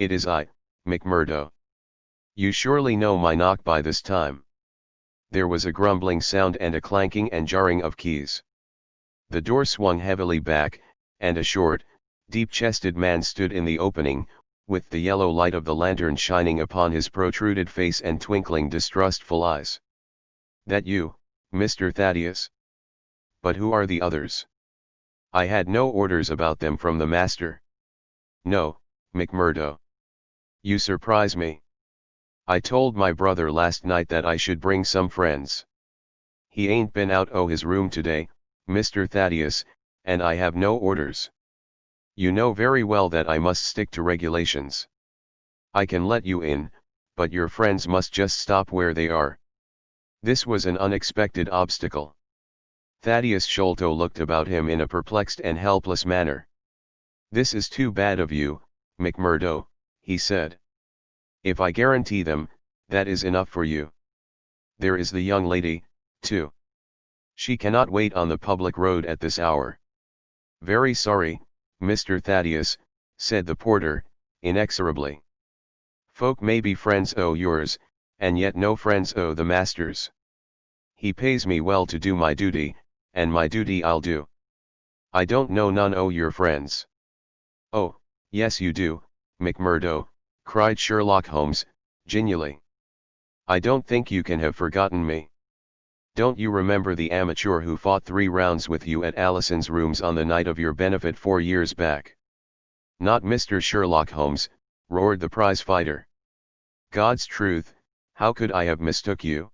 It is I, McMurdo. You surely know my knock by this time. There was a grumbling sound and a clanking and jarring of keys. The door swung heavily back, and a short, deep-chested man stood in the opening, with the yellow light of the lantern shining upon his protruded face and twinkling distrustful eyes. That you, Mr. Thaddeus? But who are the others? I had no orders about them from the master. No, McMurdo. You surprise me. I told my brother last night that I should bring some friends. He ain't been out o' his room today, Mr. Thaddeus, and I have no orders. You know very well that I must stick to regulations. I can let you in, but your friends must just stop where they are. This was an unexpected obstacle. Thaddeus Sholto looked about him in a perplexed and helpless manner. This is too bad of you, McMurdo, he said. If I guarantee them, that is enough for you. There is the young lady, too. She cannot wait on the public road at this hour. Very sorry, Mr. Thaddeus, said the porter, inexorably. Folk may be friends o' yours, and yet no friends o' the master's. He pays me well to do my duty, and my duty I'll do. I don't know none o' your friends. Oh, yes you do, McMurdo, cried Sherlock Holmes, genially. I don't think you can have forgotten me. Don't you remember the amateur who fought 3 rounds with you at Allison's rooms on the night of your benefit 4 years back? Not Mr. Sherlock Holmes, roared the prize fighter. God's truth, how could I have mistook you?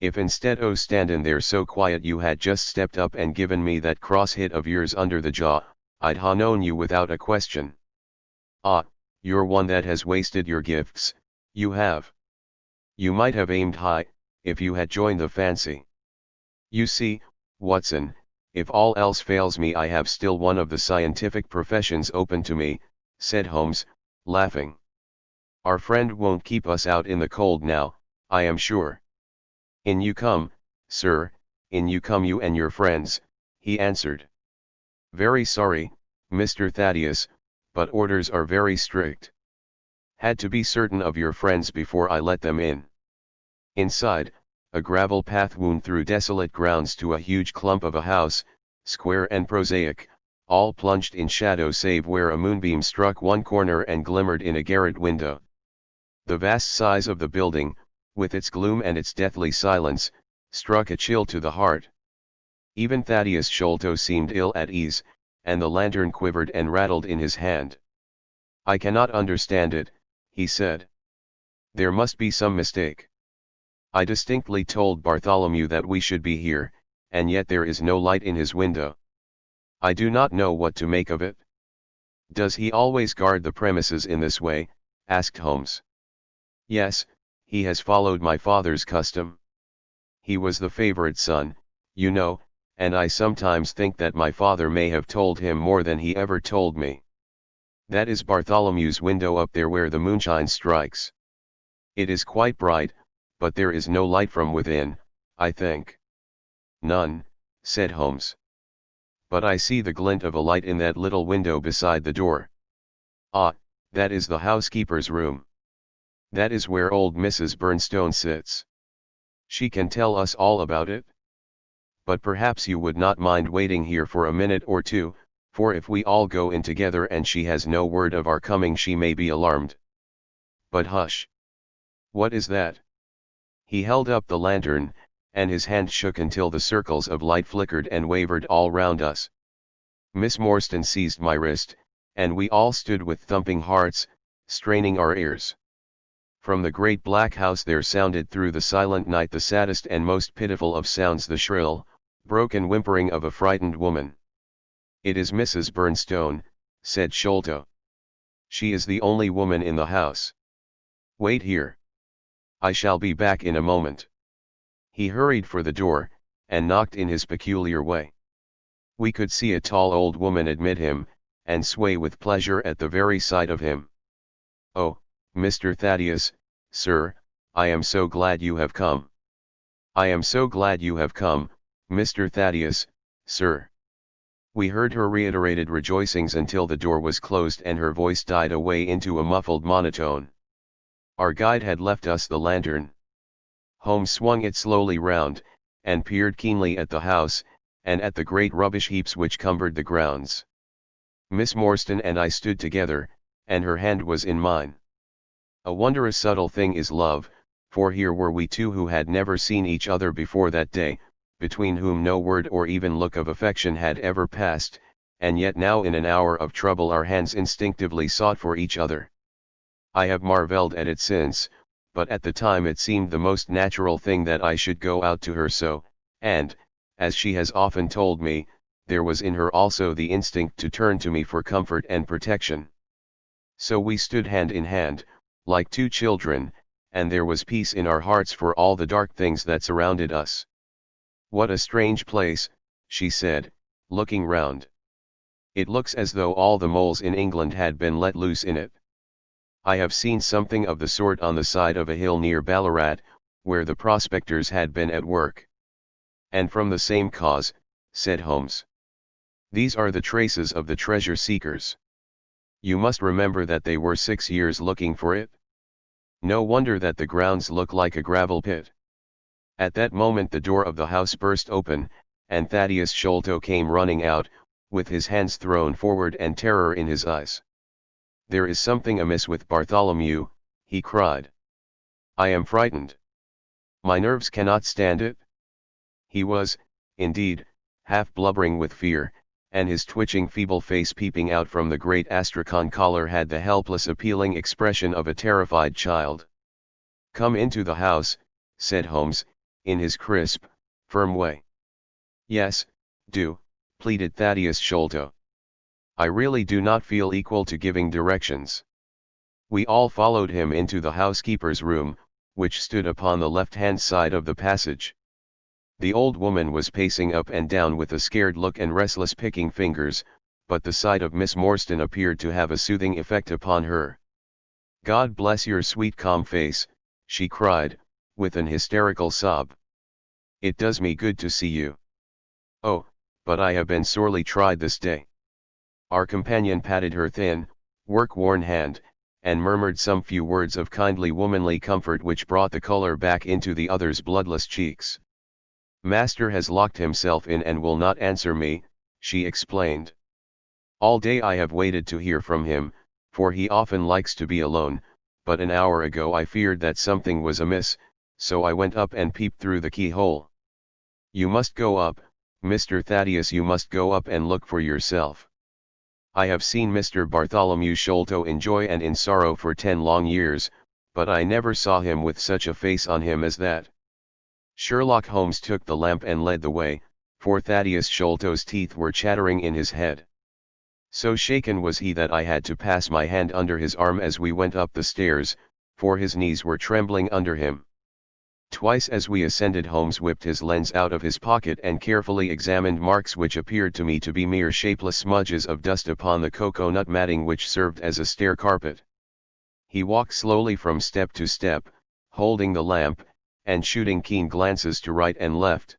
If instead o' standin' there so quiet you had just stepped up and given me that cross hit of yours under the jaw, I'd ha' known you without a question. Ah, you're one that has wasted your gifts, you have. You might have aimed high, if you had joined the fancy. You see, Watson, if all else fails me I have still one of the scientific professions open to me, said Holmes, laughing. Our friend won't keep us out in the cold now, I am sure. In you come, sir, in you come you and your friends, he answered. Very sorry, Mr. Thaddeus, but orders are very strict. Had to be certain of your friends before I let them in. Inside, a gravel path wound through desolate grounds to a huge clump of a house, square and prosaic, all plunged in shadow save where a moonbeam struck one corner and glimmered in a garret window. The vast size of the building, with its gloom and its deathly silence, struck a chill to the heart. Even Thaddeus Sholto seemed ill at ease, and the lantern quivered and rattled in his hand. I cannot understand it, he said. There must be some mistake. I distinctly told Bartholomew that we should be here, and yet there is no light in his window. I do not know what to make of it. Does he always guard the premises in this way? Asked Holmes. Yes, he has followed my father's custom. He was the favorite son, you know, and I sometimes think that my father may have told him more than he ever told me. That is Bartholomew's window up there where the moonshine strikes. It is quite bright, but there is no light from within, I think. None, said Holmes. But I see the glint of a light in that little window beside the door. Ah, that is the housekeeper's room. That is where old Mrs. Burnstone sits. She can tell us all about it. But perhaps you would not mind waiting here for a minute or two, for if we all go in together and she has no word of our coming she may be alarmed. But hush! What is that? He held up the lantern, and his hand shook until the circles of light flickered and wavered all round us. Miss Morstan seized my wrist, and we all stood with thumping hearts, straining our ears. From the great black house there sounded through the silent night the saddest and most pitiful of sounds, the shrill, broken whimpering of a frightened woman. It is Mrs. Burnstone, said Sholto. She is the only woman in the house. Wait here. I shall be back in a moment. He hurried for the door, and knocked in his peculiar way. We could see a tall old woman admit him, and sway with pleasure at the very sight of him. Oh, Mr. Thaddeus, sir, I am so glad you have come. I am so glad you have come, Mr. Thaddeus, sir. We heard her reiterated rejoicings until the door was closed and her voice died away into a muffled monotone. Our guide had left us the lantern. Holmes swung it slowly round, and peered keenly at the house, and at the great rubbish heaps which cumbered the grounds. Miss Morstan and I stood together, and her hand was in mine. A wondrous subtle thing is love, for here were we two who had never seen each other before that day, between whom no word or even look of affection had ever passed, and yet now in an hour of trouble our hands instinctively sought for each other. I have marvelled at it since, but at the time it seemed the most natural thing that I should go out to her so, and, as she has often told me, there was in her also the instinct to turn to me for comfort and protection. So we stood hand in hand, like two children, and there was peace in our hearts for all the dark things that surrounded us. "What a strange place," she said, looking round. "It looks as though all the moles in England had been let loose in it. I have seen something of the sort on the side of a hill near Ballarat, where the prospectors had been at work." "And from the same cause," said Holmes. "These are the traces of the treasure seekers. You must remember that they were 6 years looking for it. No wonder that the grounds look like a gravel pit." At that moment the door of the house burst open, and Thaddeus Sholto came running out, with his hands thrown forward and terror in his eyes. "There is something amiss with Bartholomew," he cried. "I am frightened. My nerves cannot stand it." He was, indeed, half blubbering with fear, and his twitching feeble face peeping out from the great astrakhan collar had the helpless appealing expression of a terrified child. "Come into the house," said Holmes, in his crisp, firm way. "Yes, do," pleaded Thaddeus Sholto. "I really do not feel equal to giving directions." We all followed him into the housekeeper's room, which stood upon the left-hand side of the passage. The old woman was pacing up and down with a scared look and restless picking fingers, but the sight of Miss Morstan appeared to have a soothing effect upon her. "God bless your sweet calm face," she cried, with an hysterical sob. "It does me good to see you. Oh, but I have been sorely tried this day." Our companion patted her thin, work-worn hand, and murmured some few words of kindly womanly comfort which brought the color back into the other's bloodless cheeks. "Master has locked himself in and will not answer me," she explained. "All day I have waited to hear from him, for he often likes to be alone, but an hour ago I feared that something was amiss, so I went up and peeped through the keyhole. You must go up, Mr. Thaddeus, you must go up and look for yourself. I have seen Mr. Bartholomew Sholto in joy and in sorrow for 10 long years, but I never saw him with such a face on him as that." Sherlock Holmes took the lamp and led the way, for Thaddeus Sholto's teeth were chattering in his head. So shaken was he that I had to pass my hand under his arm as we went up the stairs, for his knees were trembling under him. Twice as we ascended Holmes whipped his lens out of his pocket and carefully examined marks which appeared to me to be mere shapeless smudges of dust upon the cocoa-nut matting which served as a stair carpet. He walked slowly from step to step, holding the lamp, and shooting keen glances to right and left.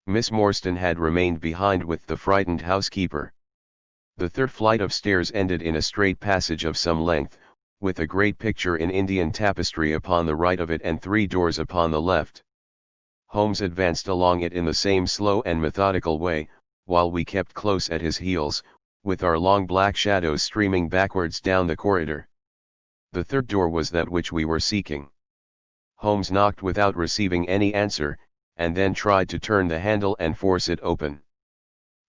Miss Morstan had remained behind with the frightened housekeeper. The third flight of stairs ended in a straight passage of some length, with a great picture in Indian tapestry upon the right of it and 3 doors upon the left. Holmes advanced along it in the same slow and methodical way, while we kept close at his heels, with our long black shadows streaming backwards down the corridor. The third door was that which we were seeking. Holmes knocked without receiving any answer, and then tried to turn the handle and force it open.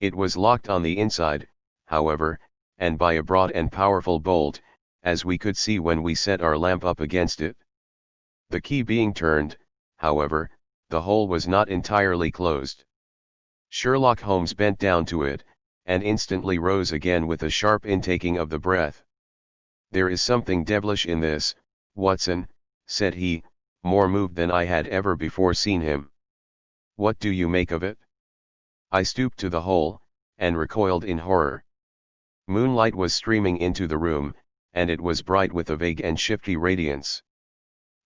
It was locked on the inside, however, and by a broad and powerful bolt, as we could see when we set our lamp up against it. The key being turned, however, the hole was not entirely closed. Sherlock Holmes bent down to it, and instantly rose again with a sharp intaking of the breath. "There is something devilish in this, Watson," said he, more moved than I had ever before seen him. "What do you make of it?" I stooped to the hole, and recoiled in horror. Moonlight was streaming into the room, and it was bright with a vague and shifty radiance.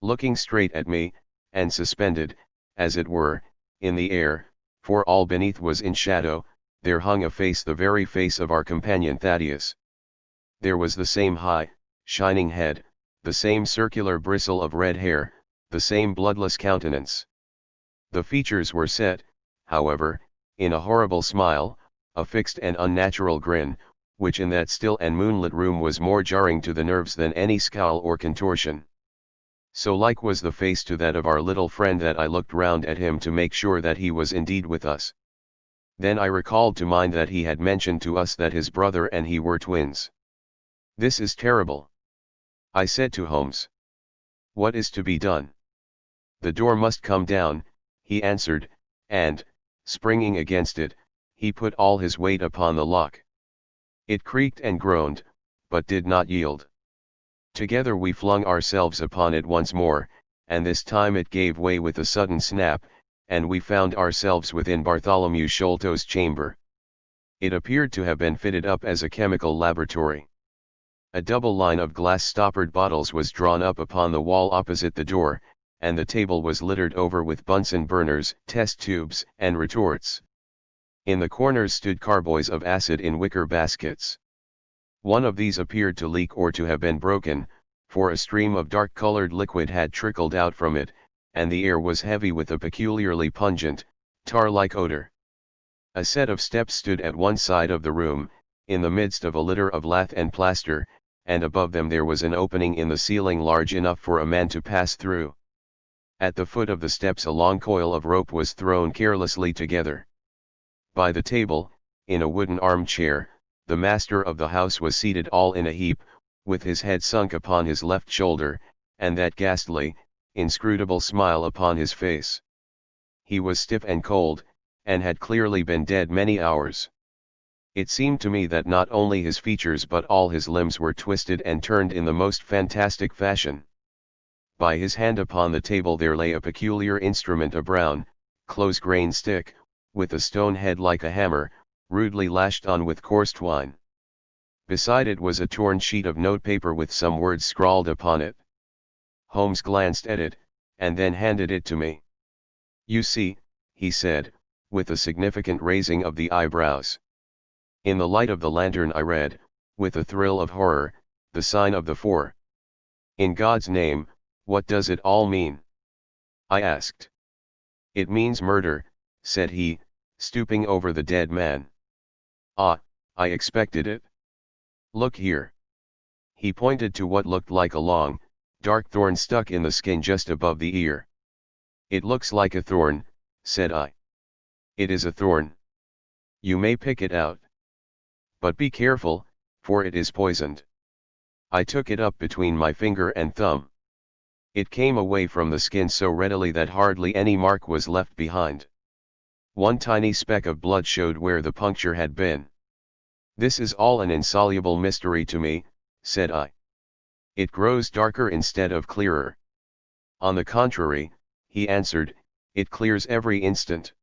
Looking straight at me, and suspended, as it were, in the air, for all beneath was in shadow, there hung a face, the very face of our companion Thaddeus. There was the same high, shining head, the same circular bristle of red hair, the same bloodless countenance. The features were set, however, in a horrible smile, a fixed and unnatural grin, which in that still and moonlit room was more jarring to the nerves than any scowl or contortion. So like was the face to that of our little friend that I looked round at him to make sure that he was indeed with us. Then I recalled to mind that he had mentioned to us that his brother and he were twins. "This is terrible," I said to Holmes. "What is to be done?" "The door must come down," he answered, and, springing against it, he put all his weight upon the lock. It creaked and groaned, but did not yield. Together we flung ourselves upon it once more, and this time it gave way with a sudden snap, and we found ourselves within Bartholomew Sholto's chamber. It appeared to have been fitted up as a chemical laboratory. A double line of glass-stoppered bottles was drawn up upon the wall opposite the door, and the table was littered over with Bunsen burners, test tubes, and retorts. In the corners stood carboys of acid in wicker baskets. One of these appeared to leak or to have been broken, for a stream of dark-colored liquid had trickled out from it, and the air was heavy with a peculiarly pungent, tar-like odor. A set of steps stood at one side of the room, in the midst of a litter of lath and plaster, and above them there was an opening in the ceiling large enough for a man to pass through. At the foot of the steps a long coil of rope was thrown carelessly together. By the table, in a wooden armchair, the master of the house was seated all in a heap, with his head sunk upon his left shoulder, and that ghastly, inscrutable smile upon his face. He was stiff and cold, and had clearly been dead many hours. It seemed to me that not only his features but all his limbs were twisted and turned in the most fantastic fashion. By his hand upon the table there lay a peculiar instrument, a brown, close-grained stick, with a stone head like a hammer, rudely lashed on with coarse twine. Beside it was a torn sheet of notepaper with some words scrawled upon it. Holmes glanced at it, and then handed it to me. "You see," he said, with a significant raising of the eyebrows. In the light of the lantern I read, with a thrill of horror, the sign of the 4. "In God's name, what does it all mean?" I asked. "It means murder," said he, stooping over the dead man. "Ah, I expected it. Look here." He pointed to what looked like a long, dark thorn stuck in the skin just above the ear. "It looks like a thorn," said I. "It is a thorn. You may pick it out. But be careful, for it is poisoned." I took it up between my finger and thumb. It came away from the skin so readily that hardly any mark was left behind. One tiny speck of blood showed where the puncture had been. "This is all an insoluble mystery to me," said I. "It grows darker instead of clearer." "On the contrary," he answered, "it clears every instant.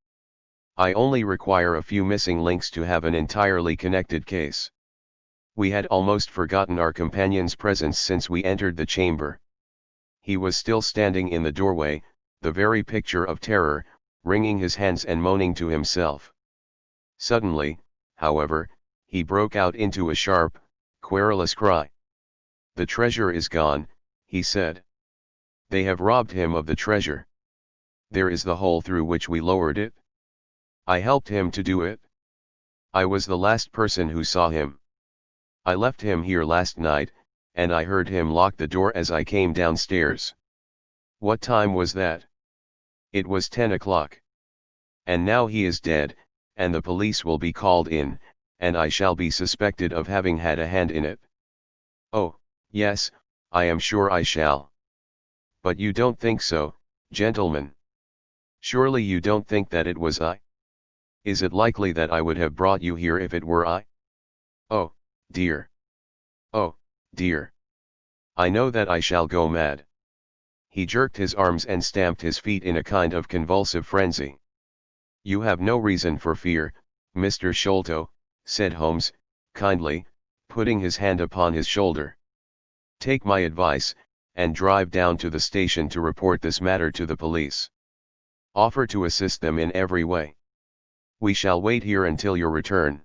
I only require a few missing links to have an entirely connected case." We had almost forgotten our companion's presence since we entered the chamber. He was still standing in the doorway, the very picture of terror, wringing his hands and moaning to himself. Suddenly, however, he broke out into a sharp, querulous cry. "The treasure is gone," he said. "They have robbed him of the treasure. There is the hole through which we lowered it. I helped him to do it. I was the last person who saw him. I left him here last night, and I heard him lock the door as I came downstairs." "What time was that?" "It was 10 o'clock. And now he is dead, and the police will be called in, and I shall be suspected of having had a hand in it." "Oh, yes, I am sure I shall. But you don't think so, gentlemen? Surely you don't think that it was I? Is it likely that I would have brought you here if it were I? Oh, dear. Oh, dear. I know that I shall go mad." He jerked his arms and stamped his feet in a kind of convulsive frenzy. "You have no reason for fear, Mr. Sholto," said Holmes, kindly, putting his hand upon his shoulder. "Take my advice, and drive down to the station to report this matter to the police. Offer to assist them in every way. We shall wait here until your return."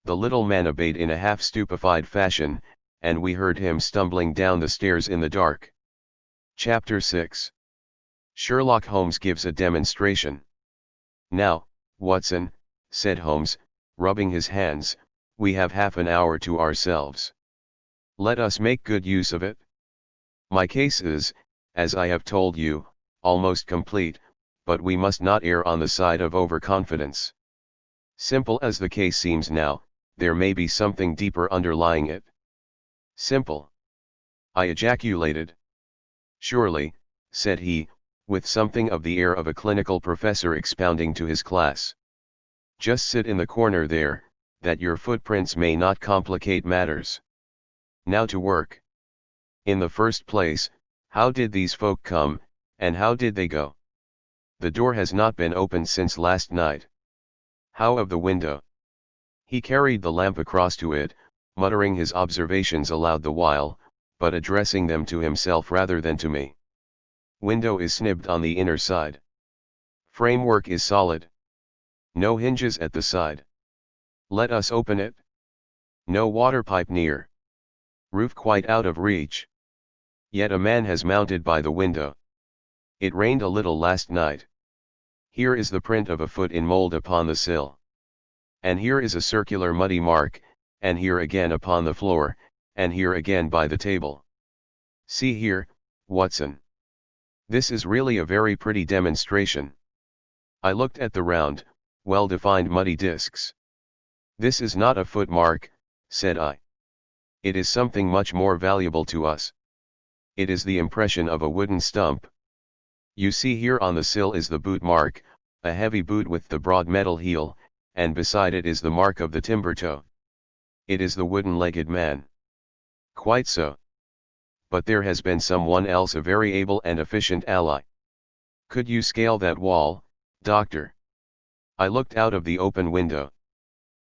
The little man obeyed in a half-stupefied fashion, and we heard him stumbling down the stairs in the dark. Chapter 6. Sherlock Holmes gives a demonstration. "Now, Watson," said Holmes, rubbing his hands, "we have half an hour to ourselves. Let us make good use of it. My case is, as I have told you, almost complete, but we must not err on the side of overconfidence. Simple as the case seems now, there may be something deeper underlying it." "Simple?" I ejaculated. "Surely," said he, with something of the air of a clinical professor expounding to his class. "Just sit in the corner there, that your footprints may not complicate matters. Now to work. In the first place, how did these folk come, and how did they go? The door has not been opened since last night. How of the window?" He carried the lamp across to it, muttering his observations aloud the while, but addressing them to himself rather than to me. "Window is snibbed on the inner side. Framework is solid. No hinges at the side. Let us open it. No water pipe near. Roof quite out of reach. Yet a man has mounted by the window. It rained a little last night. Here is the print of a foot in mold upon the sill. And here is a circular muddy mark, and here again upon the floor, and here again by the table. See here, Watson. This is really a very pretty demonstration." I looked at the round, well-defined muddy discs. "This is not a footmark," said I. "It is something much more valuable to us. It is the impression of a wooden stump. You see here on the sill is the boot mark, a heavy boot with the broad metal heel, and beside it is the mark of the timber toe. It is the wooden-legged man." "Quite so. But there has been someone else, a very able and efficient ally. Could you scale that wall, Doctor?" I looked out of the open window.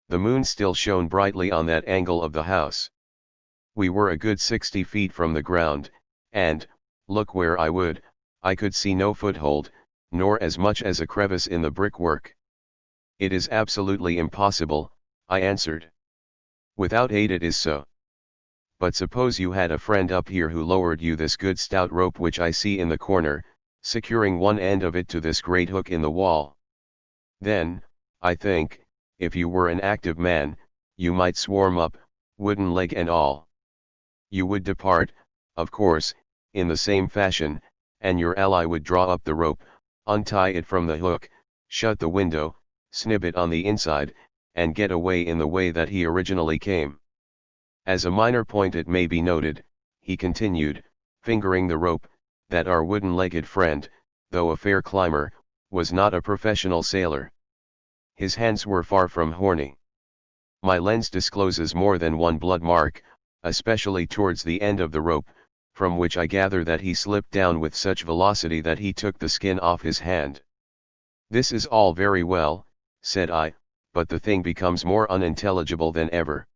The moon still shone brightly on that angle of the house. We were a good 60 feet from the ground, and, look where I would, I could see no foothold, nor as much as a crevice in the brickwork. "It is absolutely impossible," I answered. "Without aid it is so. But suppose you had a friend up here who lowered you this good stout rope which I see in the corner, securing one end of it to this great hook in the wall. Then, I think, if you were an active man, you might swarm up, wooden leg and all. You would depart, of course, in the same fashion, and your ally would draw up the rope, untie it from the hook, shut the window, snib it on the inside, and get away in the way that he originally came. As a minor point it may be noted," he continued, fingering the rope, "that our wooden-legged friend, though a fair climber, was not a professional sailor. His hands were far from horny. My lens discloses more than one blood mark, especially towards the end of the rope, from which I gather that he slipped down with such velocity that he took the skin off his hand." "This is all very well," said I, "but the thing becomes more unintelligible than ever.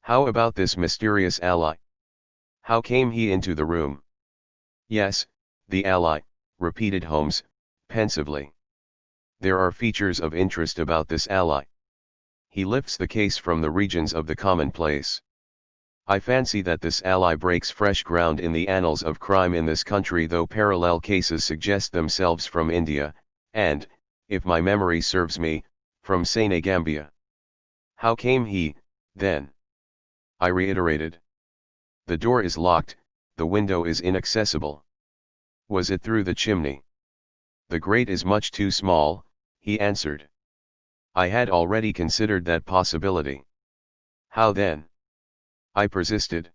How about this mysterious ally? How came he into the room?" "Yes, the ally," repeated Holmes, pensively. "There are features of interest about this ally. He lifts the case from the regions of the commonplace. I fancy that this ally breaks fresh ground in the annals of crime in this country, though parallel cases suggest themselves from India, and, if my memory serves me, from Senegambia." "How came he, then?" I reiterated. "The door is locked, the window is inaccessible." "Was it through the chimney?" "The grate is much too small," he answered. I had already considered that possibility. "How then?" I persisted.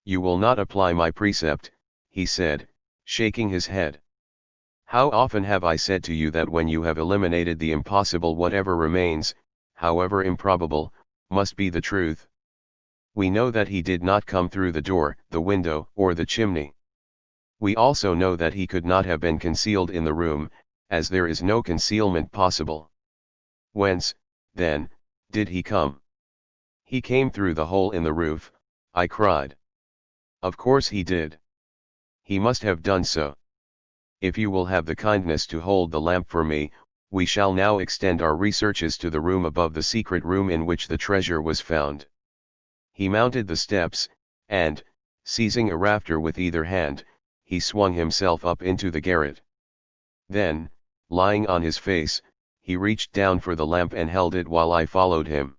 "You will not apply my precept," he said, shaking his head. "How often have I said to you that when you have eliminated the impossible, whatever remains, however improbable, must be the truth? We know that he did not come through the door, the window, or the chimney. We also know that he could not have been concealed in the room, as there is no concealment possible. Whence, then, did he come?" "He came through the hole in the roof," I cried. "Of course he did. He must have done so. If you will have the kindness to hold the lamp for me, We shall now extend our researches to the room above the secret room in which the treasure was found. He mounted the steps, and, seizing a rafter with either hand, he swung himself up into the garret. Then, lying on his face, he reached down for the lamp and held it while I followed him.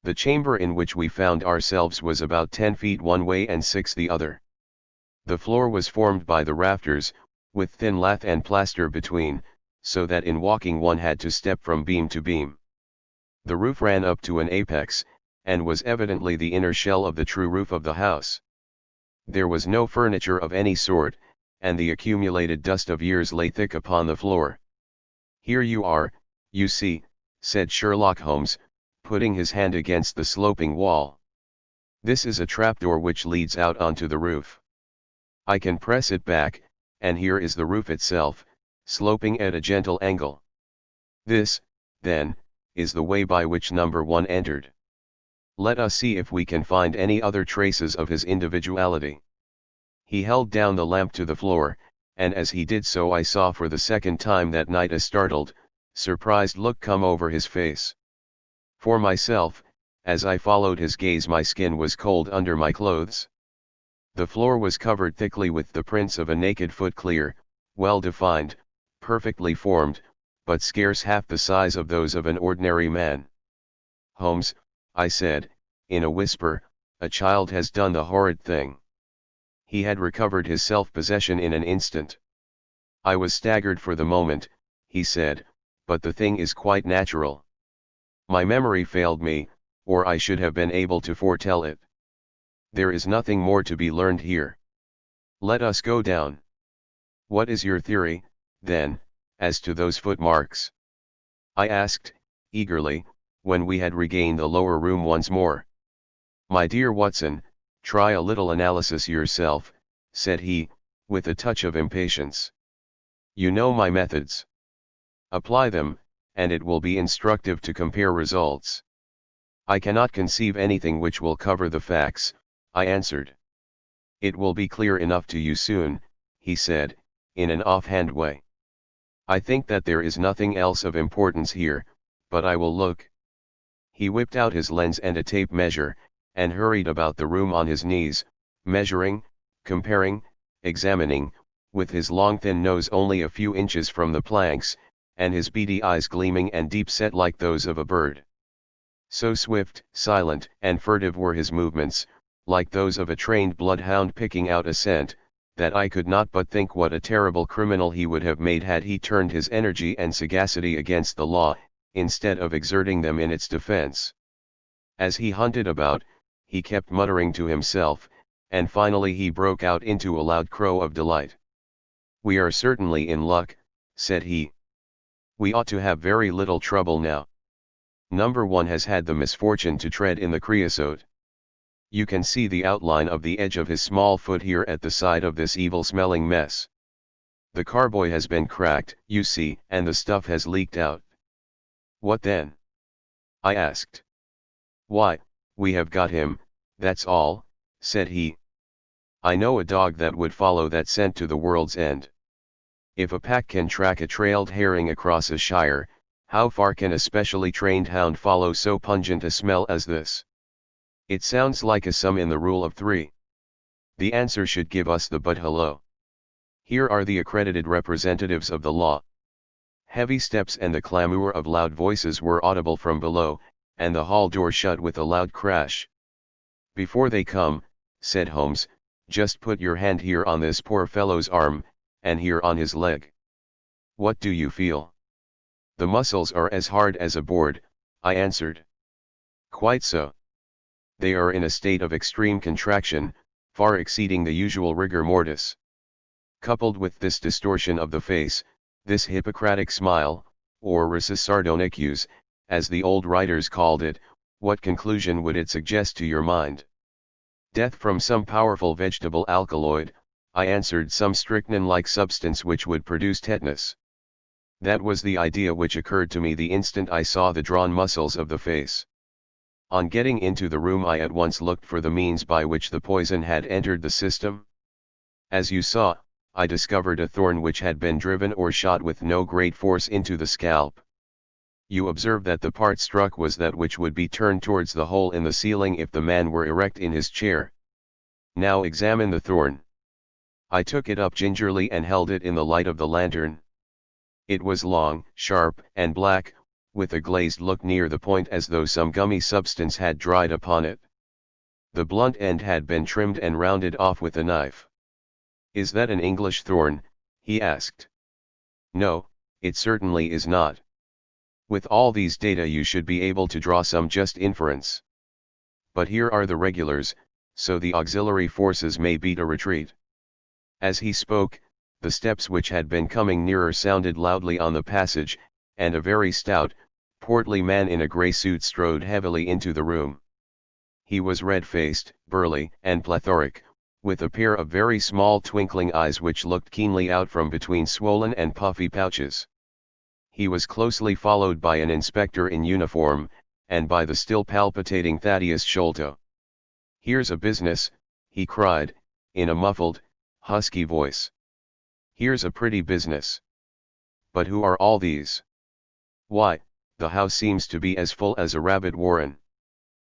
The chamber in which we found ourselves was about 10 feet one way and 6 the other. The floor was formed by the rafters, with thin lath and plaster between, so that in walking one had to step from beam to beam. The roof ran up to an apex, and was evidently the inner shell of the true roof of the house. There was no furniture of any sort, and the accumulated dust of years lay thick upon the floor. "Here you are, you see," said Sherlock Holmes, putting his hand against the sloping wall. "This is a trapdoor which leads out onto the roof. I can press it back, and here is the roof itself, sloping at a gentle angle. This, then, is the way by which number 1 entered. Let us see if we can find any other traces of his individuality." He held down the lamp to the floor, and as he did so I saw for the second time that night a startled, surprised look come over his face. For myself, as I followed his gaze, my skin was cold under my clothes. The floor was covered thickly with the prints of a naked foot, clear, well defined, perfectly formed, but scarce half the size of those of an ordinary man. "Holmes," I said, in a whisper, "a child has done the horrid thing." He had recovered his self-possession in an instant. "I was staggered for the moment," he said, "but the thing is quite natural. My memory failed me, or I should have been able to foretell it. There is nothing more to be learned here. Let us go down. What is your theory, then, as to those footmarks?" I asked, eagerly, when we had regained the lower room once more. "My dear Watson, try a little analysis yourself," said he, with a touch of impatience. "You know my methods. Apply them, and it will be instructive to compare results." "I cannot conceive anything which will cover the facts," I answered. "It will be clear enough to you soon," he said, in an offhand way. "I think that there is nothing else of importance here, but I will look." He whipped out his lens and a tape measure, and hurried about the room on his knees, measuring, comparing, examining, with his long thin nose only a few inches from the planks, and his beady eyes gleaming and deep-set like those of a bird. So swift, silent, and furtive were his movements, like those of a trained bloodhound picking out a scent, that I could not but think what a terrible criminal he would have made had he turned his energy and sagacity against the law, instead of exerting them in its defense. As he hunted about, he kept muttering to himself, and finally he broke out into a loud crow of delight. "We are certainly in luck," said he. "We ought to have very little trouble now. Number 1 has had the misfortune to tread in the creosote. You can see the outline of the edge of his small foot here at the side of this evil-smelling mess. The carboy has been cracked, you see, and the stuff has leaked out." "What then?" I asked. "Why, we have got him, that's all," said he. "I know a dog that would follow that scent to the world's end. If a pack can track a trailed herring across a shire, how far can a specially trained hound follow so pungent a smell as this? It sounds like a sum in the rule of 3. The answer should give us the but hello. Here are the accredited representatives of the law." Heavy steps and the clamour of loud voices were audible from below, and the hall door shut with a loud crash. "Before they come," said Holmes, "just put your hand here on this poor fellow's arm, and here on his leg. What do you feel?" "The muscles are as hard as a board," I answered. "Quite so. They are in a state of extreme contraction, far exceeding the usual rigor mortis. Coupled with this distortion of the face, this Hippocratic smile, or risus sardonicus, as the old writers called it, what conclusion would it suggest to your mind?" "Death from some powerful vegetable alkaloid," I answered, "some strychnine-like substance which would produce tetanus." That was the idea which occurred to me the instant I saw the drawn muscles of the face. On getting into the room I at once looked for the means by which the poison had entered the system. As you saw, I discovered a thorn which had been driven or shot with no great force into the scalp. You observe that the part struck was that which would be turned towards the hole in the ceiling if the man were erect in his chair. Now examine the thorn. I took it up gingerly and held it in the light of the lantern. It was long, sharp, and black, with a glazed look near the point as though some gummy substance had dried upon it. The blunt end had been trimmed and rounded off with a knife. "Is that an English thorn?" he asked. "No, it certainly is not. With all these data you should be able to draw some just inference. But here are the regulars, so the auxiliary forces may beat a retreat." As he spoke, the steps which had been coming nearer sounded loudly on the passage, and a very stout, portly man in a grey suit strode heavily into the room. He was red-faced, burly, and plethoric, with a pair of very small twinkling eyes which looked keenly out from between swollen and puffy pouches. He was closely followed by an inspector in uniform, and by the still palpitating Thaddeus Sholto. "Here's a business," he cried, in a muffled, husky voice. "Here's a pretty business. But who are all these? Why, the house seems to be as full as a rabbit warren."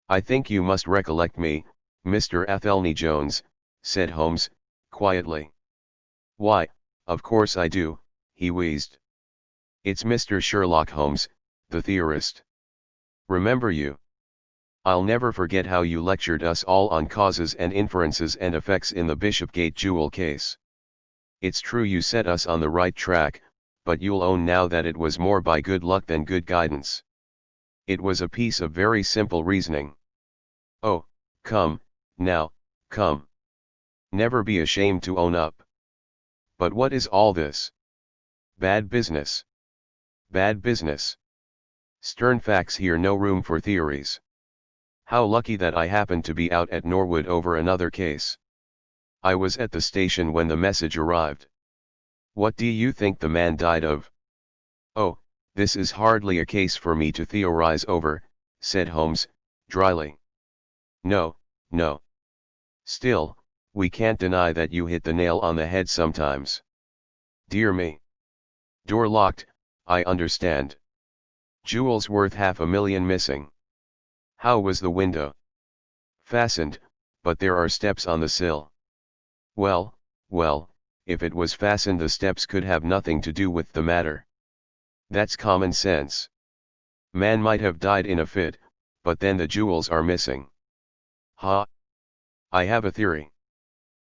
"I think you must recollect me, Mr. Athelney Jones," said Holmes, quietly. "Why, of course I do," he wheezed. "It's Mr. Sherlock Holmes, the theorist. Remember you? I'll never forget how you lectured us all on causes and inferences and effects in the Bishopgate jewel case. It's true you set us on the right track, but you'll own now that it was more by good luck than good guidance. It was a piece of very simple reasoning. Oh, come, now, come. Never be ashamed to own up. But what is all this? Bad business. Bad business. Stern facts here, no room for theories. How lucky that I happened to be out at Norwood over another case. I was at the station when the message arrived. What do you think the man died of?" "Oh, this is hardly a case for me to theorize over," said Holmes, dryly. "No, no. Still, we can't deny that you hit the nail on the head sometimes. Dear me. Door locked, I understand. Jewels worth $500,000 missing. How was the window?" "Fastened, but there are steps on the sill." Well, if it was fastened the steps could have nothing to do with the matter. That's common sense. Man might have died in a fit, but then the jewels are missing. Ha! I have a theory.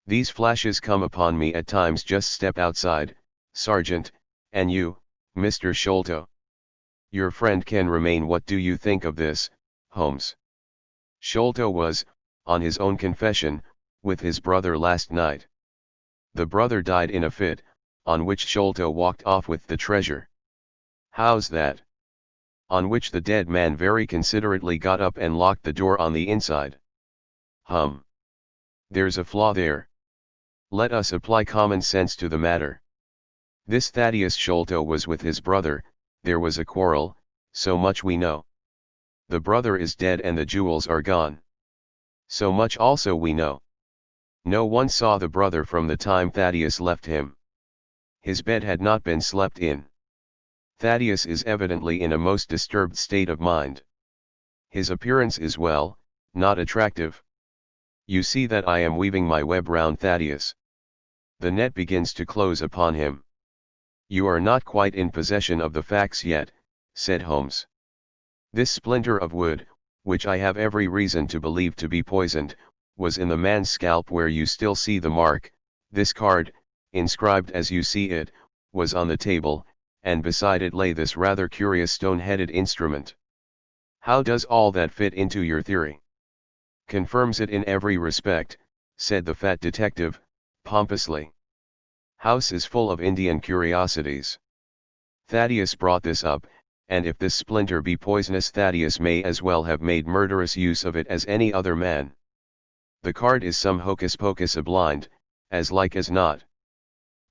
These flashes come upon me at times. Just step outside, Sergeant, and you, Mr. Sholto. Your friend can remain. What do you think of this, Holmes?" Sholto was, on his own confession, with his brother last night. The brother died in a fit, on which Sholto walked off with the treasure. "How's that?" "On which the dead man very considerately got up and locked the door on the inside." There's a flaw there. Let us apply common sense to the matter. This Thaddeus Sholto was with his brother, there was a quarrel, so much we know. The brother is dead and the jewels are gone. So much also we know. No one saw the brother from the time Thaddeus left him. His bed had not been slept in. Thaddeus is evidently in a most disturbed state of mind. His appearance is not attractive. You see that I am weaving my web round Thaddeus. The net begins to close upon him. You are not quite in possession of the facts yet, said Holmes. This splinter of wood, which I have every reason to believe to be poisoned, was in the man's scalp where you still see the mark. This card, inscribed as you see it, was on the table, and beside it lay this rather curious stone-headed instrument. How does all that fit into your theory? Confirms it in every respect, said the fat detective, pompously. House is full of Indian curiosities. Thaddeus brought this up, and if this splinter be poisonous, Thaddeus may as well have made murderous use of it as any other man. The card is some hocus-pocus blind, as like as not.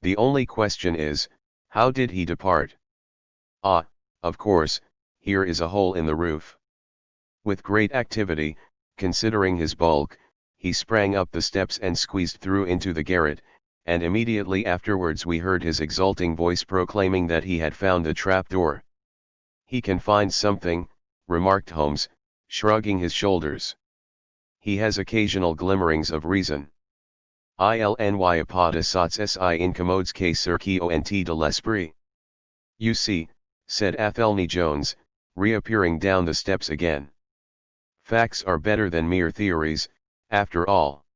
The only question is, how did he depart? Ah, of course, here is a hole in the roof. With great activity, considering his bulk, he sprang up the steps and squeezed through into the garret, and immediately afterwards we heard his exulting voice proclaiming that he had found the trapdoor. "He can find something," remarked Holmes, shrugging his shoulders. "He has occasional glimmerings of reason. Il n'y a pas de sots si incommodes que ceux qui ont de l'esprit." "You see," said Athelney Jones, reappearing down the steps again. "Facts are better than mere theories, after all.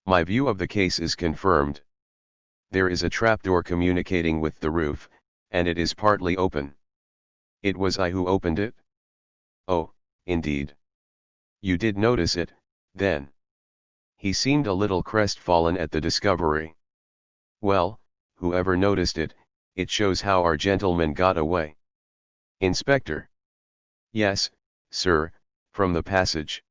My view of the case is confirmed. There is a trapdoor communicating with the roof, and it is partly open. It was I who opened it." "Oh, indeed. You did notice it, then?" He seemed a little crestfallen at the discovery. "Well, whoever noticed it, it shows how our gentleman got away." "Inspector." "Yes, sir, from the passage.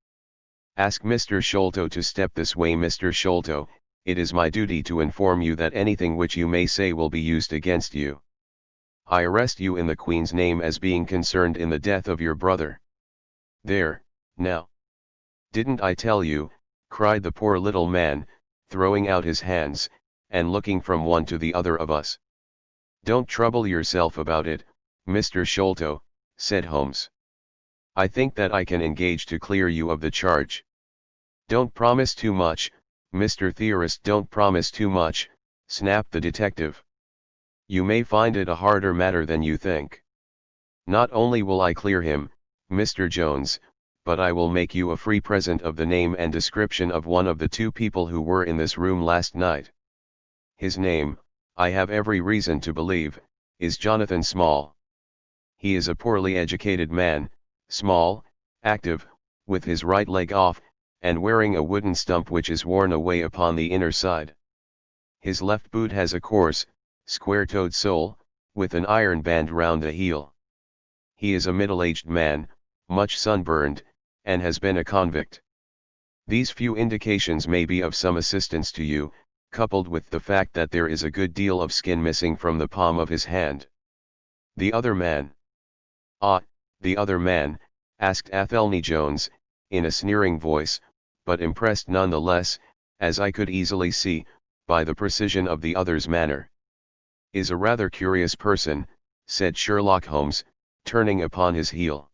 Ask Mr. Sholto to step this way. Mr. Sholto, it is my duty to inform you that anything which you may say will be used against you. I arrest you in the Queen's name as being concerned in the death of your brother." "There, now. Didn't I tell you?" cried the poor little man, throwing out his hands, and looking from one to the other of us. "Don't trouble yourself about it, Mr. Sholto," said Holmes. "I think that I can engage to clear you of the charge." "Don't promise too much, Mr. Theorist, don't promise too much," snapped the detective. "You may find it a harder matter than you think. Not only will I clear him, Mr. Jones, but I will make you a free present of the name and description of one of the two people who were in this room last night. His name, I have every reason to believe, is Jonathan Small. He is a poorly educated man, small, active, with his right leg off, and wearing a wooden stump which is worn away upon the inner side. His left boot has a coarse, square-toed sole, with an iron band round the heel. He is a middle-aged man, much sunburned, and has been a convict. These few indications may be of some assistance to you, coupled with the fact that there is a good deal of skin missing from the palm of his hand." "The other man?" "Ah, the other man?" asked Athelney Jones, in a sneering voice, but impressed none the less, as I could easily see, by the precision of the other's manner. "Is a rather curious person," said Sherlock Holmes, turning upon his heel.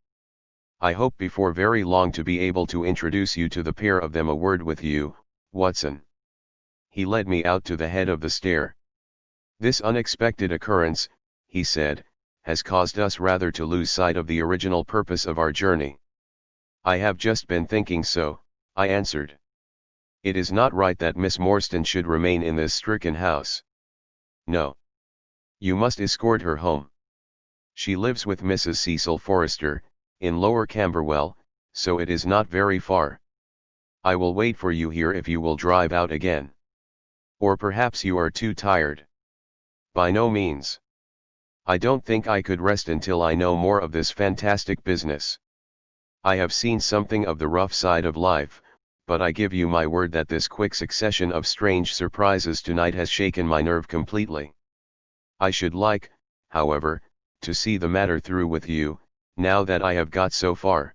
"I hope before very long to be able to introduce you to the pair of them. A word with you, Watson." He led me out to the head of the stair. "This unexpected occurrence," he said, "has caused us rather to lose sight of the original purpose of our journey." "I have just been thinking so," I answered. "It is not right that Miss Morstan should remain in this stricken house." "No. You must escort her home. She lives with Mrs. Cecil Forrester, in Lower Camberwell, so it is not very far. I will wait for you here if you will drive out again. Or perhaps you are too tired." "By no means. I don't think I could rest until I know more of this fantastic business. I have seen something of the rough side of life, but I give you my word that this quick succession of strange surprises tonight has shaken my nerve completely. I should like, however, to see the matter through with you, now that I have got so far."